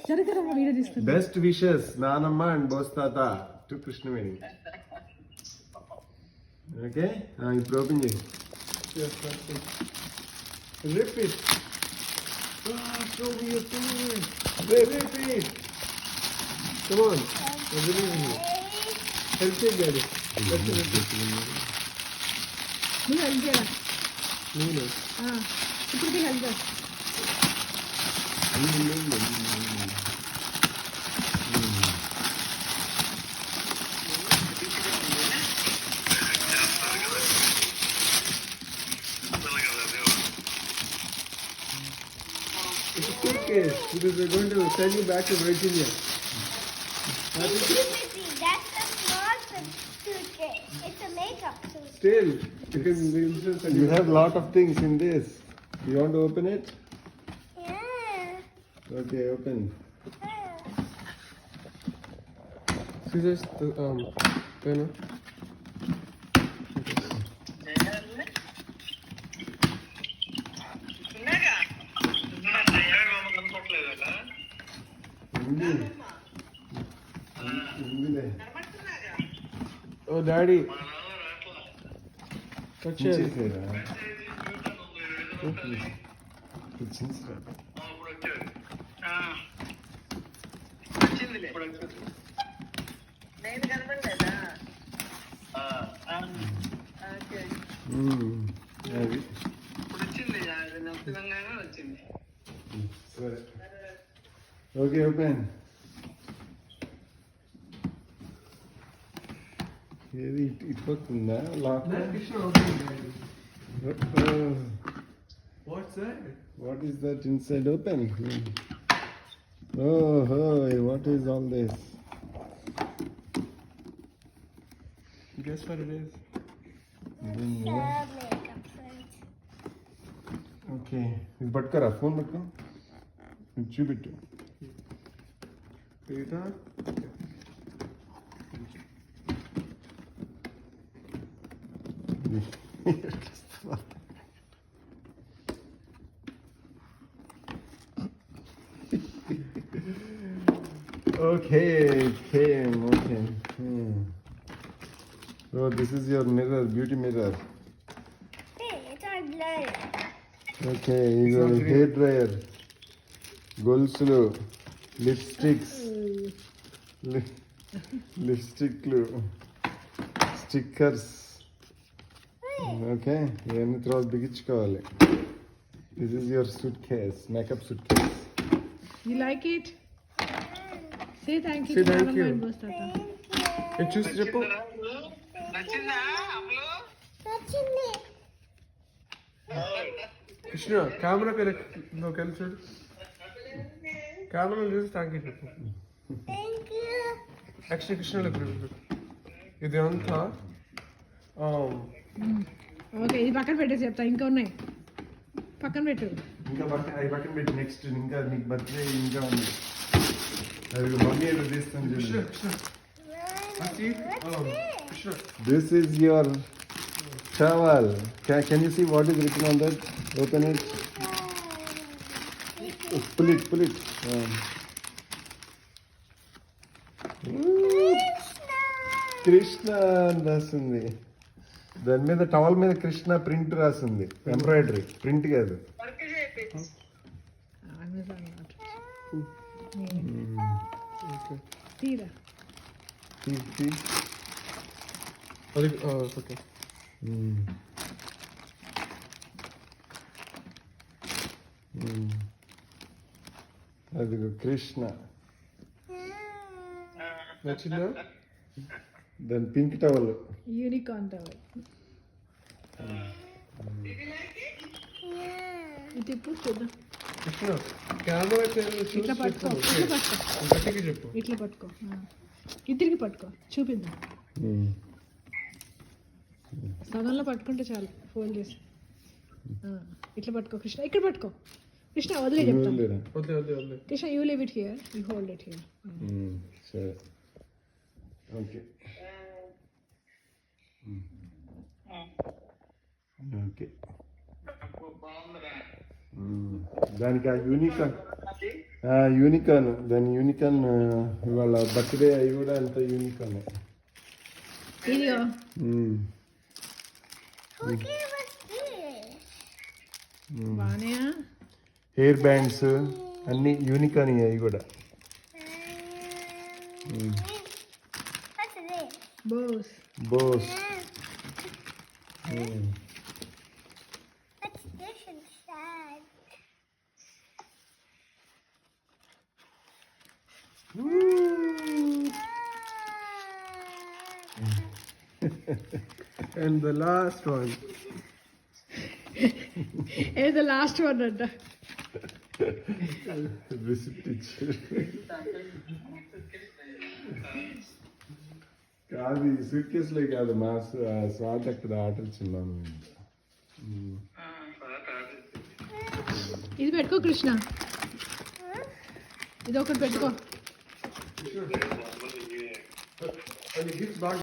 జరగరా video తీసుకుంటా. Best wishes నానమ్మ and Bose తాత టు కృష్ణవేణి. ఓకే ఇప్పుడు ఓపెన్ చేయి. Repeat. Show me your food. Repeat. Come on. I believe in you. Help me, Daddy. నువ్వు help చేయరా? నేను ఇప్పుడు హెల్ప్ చేస్తా. It's a suitcase because we're going to send you back to Virginia. That's a small suitcase. It's a makeup suitcase. Still, you have a lot of things in this. You want to open it? Yeah. Okay, open. Scissors, pen. Oh, Daddy. Touch it. Okay, open. ఏది ఇట్లా lock? What's that? What is that inside? Open. Oh, hey, what is all this? Guess what it is? Makeup suit. Okay ఇది పట్టుకోరా, phone పట్టుకో, ఇది చూపెట్టు. Peter? Okay, it came. Okay. So this is your mirror, beauty mirror. Hey, it's all blurry. Okay, you got a hair dryer, golsulu, lipsticks, lipstick glue, stickers. Okay, ఇవన్నీ తర్వాత బిగించుకోవాలి. This is your suitcase, makeup suitcase. You like it? Say thank you Say to thank Naanamma you. and Boss Tata. Hey, choose Jappo. Krishna, camera no cancel. Camera use thank you. Thank you. Actually, Krishna look. ఇది అంతా okay ఇది పక్కన పెట్టేసి చెప్తా. ఇంకా ఉన్నాయి, పక్కన పెట్టు. ఇంకా పక్కన పెట్టి నెక్స్ట్ ఇంకా నీకు బర్త్డే ఇంకా ఉంది. అది మమ్మీ ఏదో తీస్తాను. Krishna. This is your towel. Can you see what is written on that? Open it. Pull it. Krishna అని రాసింది. దాని మీద టవల్ మీద కృష్ణ ప్రింట్ రాసింది, ఎంబ్రాయిడరీ ప్రింట్ కాదు. అమెజాన్ తీరా. అది ఓకే. అదిగో కృష్ణ. నచ్చిందా? దాని పింక్ టవల్. Unicorn towel. ఇది ఇప్పుడు చూద్దాం. కృష్ణ కెమెరా ఇట్లా పట్టుకో, గట్టిగా చెప్పు. ఇట్లా పట్టుకో, ఇద్దరికి పట్టుకో, చూపిద్దాం. సగంలో పట్టుకుంటే చాలు, ఫోల్డ్ చేసి ఇట్లా పట్టుకో. కృష్ణ ఇక్కడ పట్టుకో. కృష్ణ వదిలే చెప్తాను. వదిలే. Krishna you leave it here, you hold it here. సరే ఓకే. ఓకే దానికి ఆ యూనికాన్ దాని యూనికాన్ ఇవాళ బర్త్డే అవి కూడా అంత యూనికాన్. ఇదిగో Who gave us this? బానే హెయిర్ బ్యాండ్స్ అన్ని యూనికాన్ అవి కూడా. What's this? Bose. Bose. What's this inside? And the last one. ఏదో లాస్ట్ వన్ అంట. Receipt ఇచ్చారు. కాదు ఈ సూట్ కేసులే కాదు మా స్వాతి అక్కడ ఆర్డర్ ఇచ్చున్నాను. ఇది పెట్టుకో కృష్ణ, ఇది ఒకటి పెట్టుకో. And the gift bag